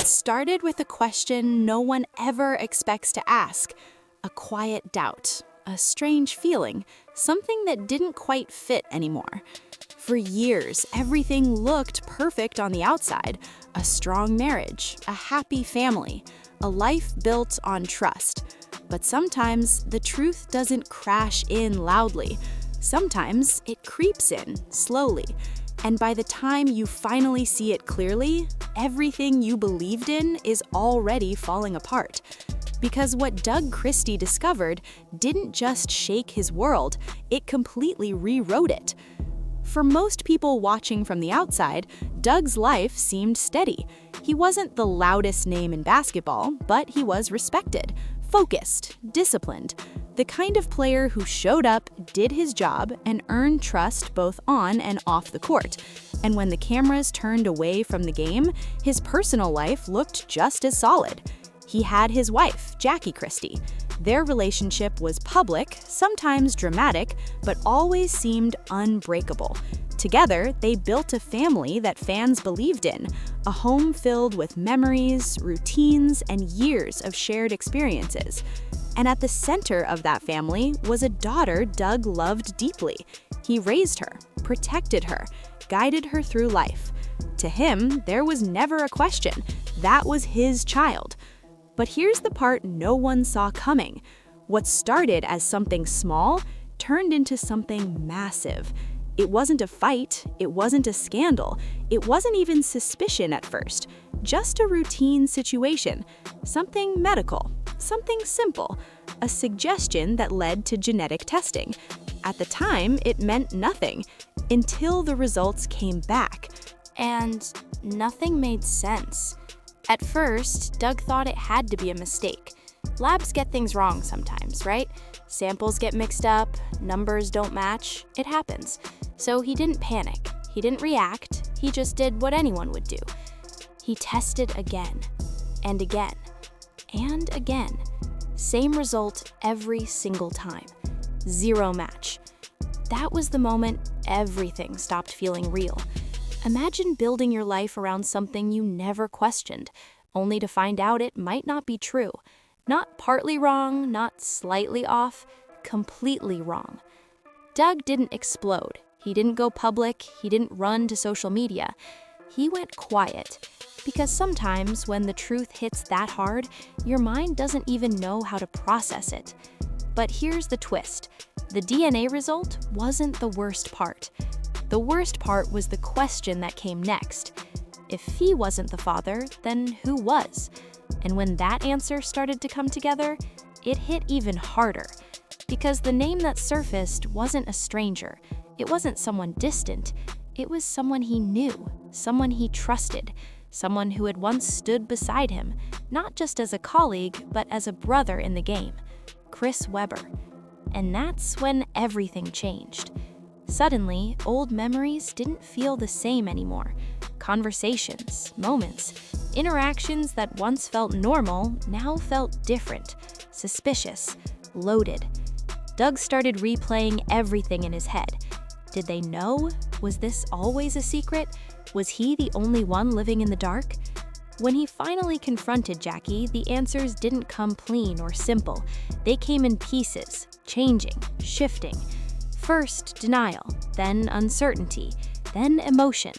It started with a question no one ever expects to ask, a quiet doubt, a strange feeling, something that didn't quite fit anymore. For years, everything looked perfect on the outside, a strong marriage, a happy family, a life built on trust. But sometimes the truth doesn't crash in loudly. Sometimes it creeps in slowly. And by the time you finally see it clearly, everything you believed in is already falling apart. Because what Doug Christie discovered didn't just shake his world, it completely rewrote it. For most people watching from the outside, Doug's life seemed steady. He wasn't the loudest name in basketball, but he was respected, focused, disciplined. The kind of player who showed up, did his job, and earned trust both on and off the court. And when the cameras turned away from the game, his personal life looked just as solid. He had his wife, Jackie Christie. Their relationship was public, sometimes dramatic, but always seemed unbreakable. Together, they built a family that fans believed in, a home filled with memories, routines, and years of shared experiences. And at the center of that family was a daughter Doug loved deeply. He raised her, protected her, guided her through life. To him, there was never a question. That was his child. But here's the part no one saw coming. What started as something small turned into something massive. It wasn't a fight, it wasn't a scandal, it wasn't even suspicion at first. Just a routine situation, something medical, something simple, a suggestion that led to genetic testing. At the time, it meant nothing, until the results came back. And nothing made sense. At first, Doug thought it had to be a mistake. Labs get things wrong sometimes, right? Samples get mixed up, numbers don't match, it happens. So he didn't panic, he didn't react, he just did what anyone would do. He tested again, and again, and again. Same result every single time. Zero match. That was the moment everything stopped feeling real. Imagine building your life around something you never questioned, only to find out it might not be true. Not partly wrong, not slightly off, completely wrong. Doug didn't explode. He didn't go public. He didn't run to social media. He went quiet. Because sometimes when the truth hits that hard, your mind doesn't even know how to process it. But here's the twist. The DNA result wasn't the worst part. The worst part was the question that came next. If he wasn't the father, then who was? And when that answer started to come together, it hit even harder. Because the name that surfaced wasn't a stranger. It wasn't someone distant. It was someone he knew, someone he trusted, someone who had once stood beside him, not just as a colleague, but as a brother in the game, Chris Webber. And that's when everything changed. Suddenly, old memories didn't feel the same anymore. Conversations, moments, interactions that once felt normal now felt different, suspicious, loaded. Doug started replaying everything in his head. Did they know? Was this always a secret? Was he the only one living in the dark? When he finally confronted Jackie, the answers didn't come clean or simple. They came in pieces, changing, shifting. First, denial, then uncertainty, then emotion,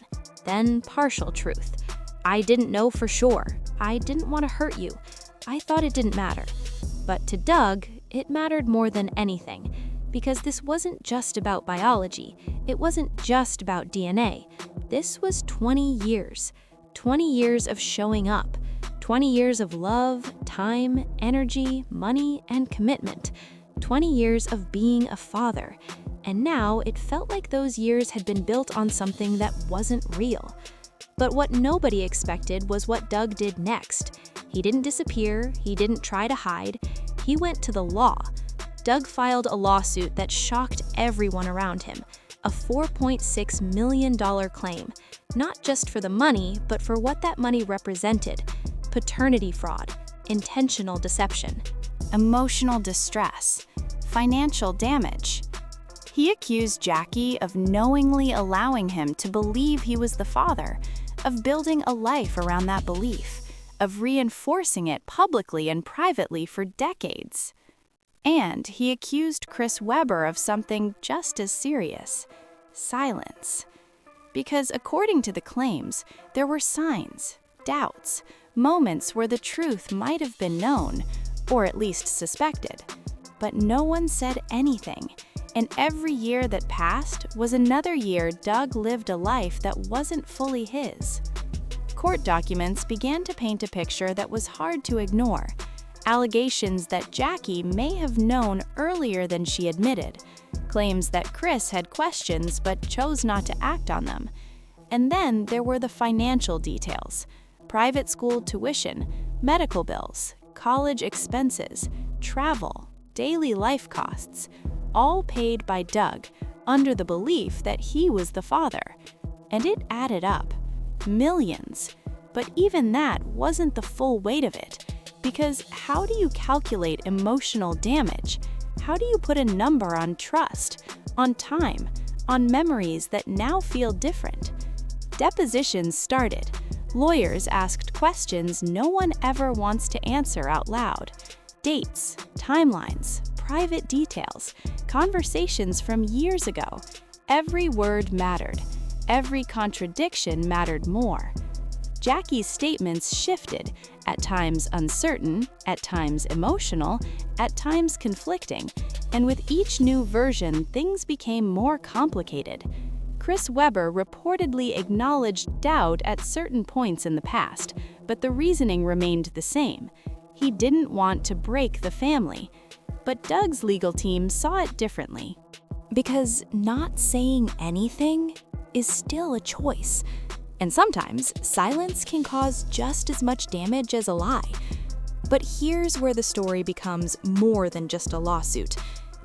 then partial truth. I didn't know for sure. I didn't want to hurt you. I thought it didn't matter. But to Doug, it mattered more than anything, because this wasn't just about biology. It wasn't just about DNA. This was 20 years. 20 years of showing up. 20 years of love, time, energy, money, and commitment. 20 years of being a father. And now it felt like those years had been built on something that wasn't real. But what nobody expected was what Doug did next. He didn't disappear, he didn't try to hide, he went to the law. Doug filed a lawsuit that shocked everyone around him, a $4.6 million claim, not just for the money, but for what that money represented: paternity fraud, intentional deception, emotional distress, financial damage. He accused Jackie of knowingly allowing him to believe he was the father, of building a life around that belief, of reinforcing it publicly and privately for decades. And he accused Chris Webber of something just as serious: silence. Because according to the claims, there were signs, doubts, moments where the truth might have been known, or at least suspected. But no one said anything, and every year that passed was another year Doug lived a life that wasn't fully his. Court documents began to paint a picture that was hard to ignore. Allegations that Jackie may have known earlier than she admitted, claims that Chris had questions but chose not to act on them. And then there were the financial details: private school tuition, medical bills, college expenses, travel, daily life costs, all paid by Doug under the belief that he was the father. And it added up. Millions. But even that wasn't the full weight of it. Because how do you calculate emotional damage? How do you put a number on trust, on time, on memories that now feel different? Depositions started. Lawyers asked questions no one ever wants to answer out loud. Dates, timelines, private details, conversations from years ago. Every word mattered. Every contradiction mattered more. Jackie's statements shifted, at times uncertain, at times emotional, at times conflicting, and with each new version, things became more complicated. Chris Webber reportedly acknowledged doubt at certain points in the past, but the reasoning remained the same. He didn't want to break the family. But Doug's legal team saw it differently. Because not saying anything is still a choice. And sometimes, silence can cause just as much damage as a lie. But here's where the story becomes more than just a lawsuit.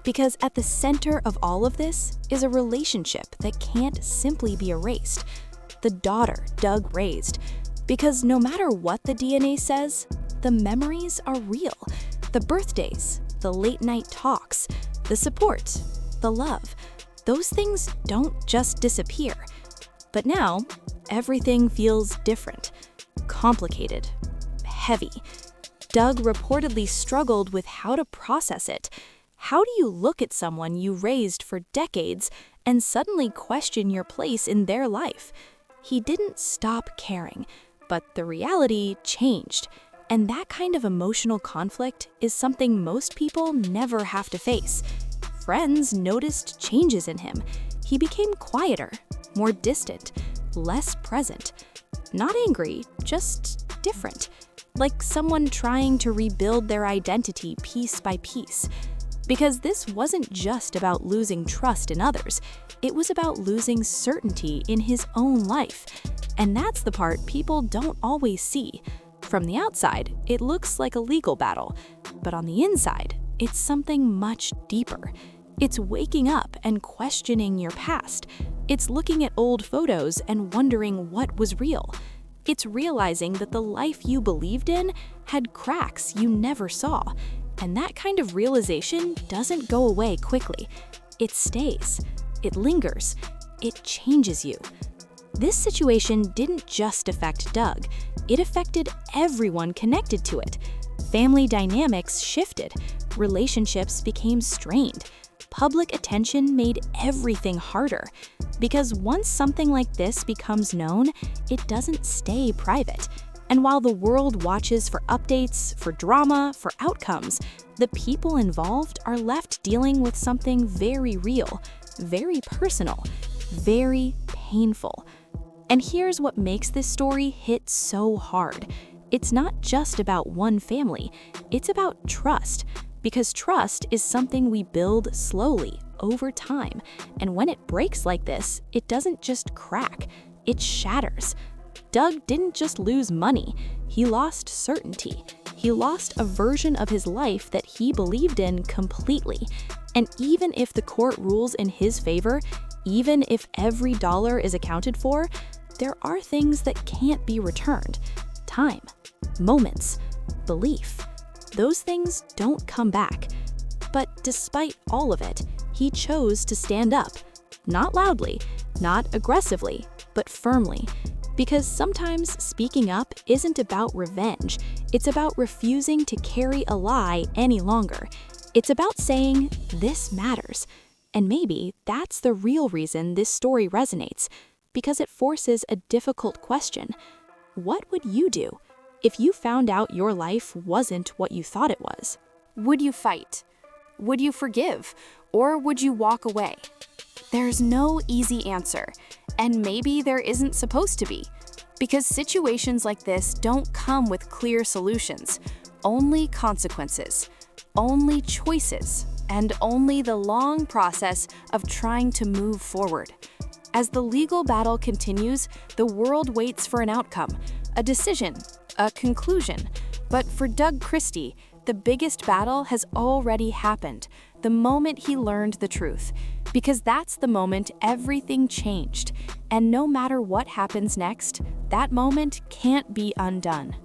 Because at the center of all of this is a relationship that can't simply be erased. The daughter Doug raised. Because no matter what the DNA says, the memories are real. The birthdays, the late-night talks, the support, the love. Those things don't just disappear. But now, everything feels different, complicated, heavy. Doug reportedly struggled with how to process it. How do you look at someone you raised for decades and suddenly question your place in their life? He didn't stop caring, but the reality changed. And that kind of emotional conflict is something most people never have to face. Friends noticed changes in him. He became quieter, more distant, less present. Not angry, just different. Like someone trying to rebuild their identity piece by piece. Because this wasn't just about losing trust in others. It was about losing certainty in his own life. And that's the part people don't always see. From the outside, it looks like a legal battle. But on the inside, it's something much deeper. It's waking up and questioning your past. It's looking at old photos and wondering what was real. It's realizing that the life you believed in had cracks you never saw. And that kind of realization doesn't go away quickly. It stays. It lingers. It changes you. This situation didn't just affect Doug. It affected everyone connected to it. Family dynamics shifted. Relationships became strained. Public attention made everything harder. Because once something like this becomes known, it doesn't stay private. And while the world watches for updates, for drama, for outcomes, the people involved are left dealing with something very real, very personal, very painful. And here's what makes this story hit so hard. It's not just about one family, it's about trust. Because trust is something we build slowly, over time. And when it breaks like this, it doesn't just crack, it shatters. Doug didn't just lose money, he lost certainty. He lost a version of his life that he believed in completely. And even if the court rules in his favor, even if every dollar is accounted for, there are things that can't be returned. Time, moments, belief. Those things don't come back. But despite all of it, he chose to stand up. Not loudly, not aggressively, but firmly. Because sometimes speaking up isn't about revenge, it's about refusing to carry a lie any longer. It's about saying, "This matters." And maybe that's the real reason this story resonates, because it forces a difficult question. What would you do if you found out your life wasn't what you thought it was? Would you fight? Would you forgive? Or would you walk away? There's no easy answer, and maybe there isn't supposed to be, because situations like this don't come with clear solutions, only consequences, only choices, and only the long process of trying to move forward. As the legal battle continues, the world waits for an outcome, a decision, a conclusion. But for Doug Christie, the biggest battle has already happened, the moment he learned the truth. Because that's the moment everything changed. And no matter what happens next, that moment can't be undone.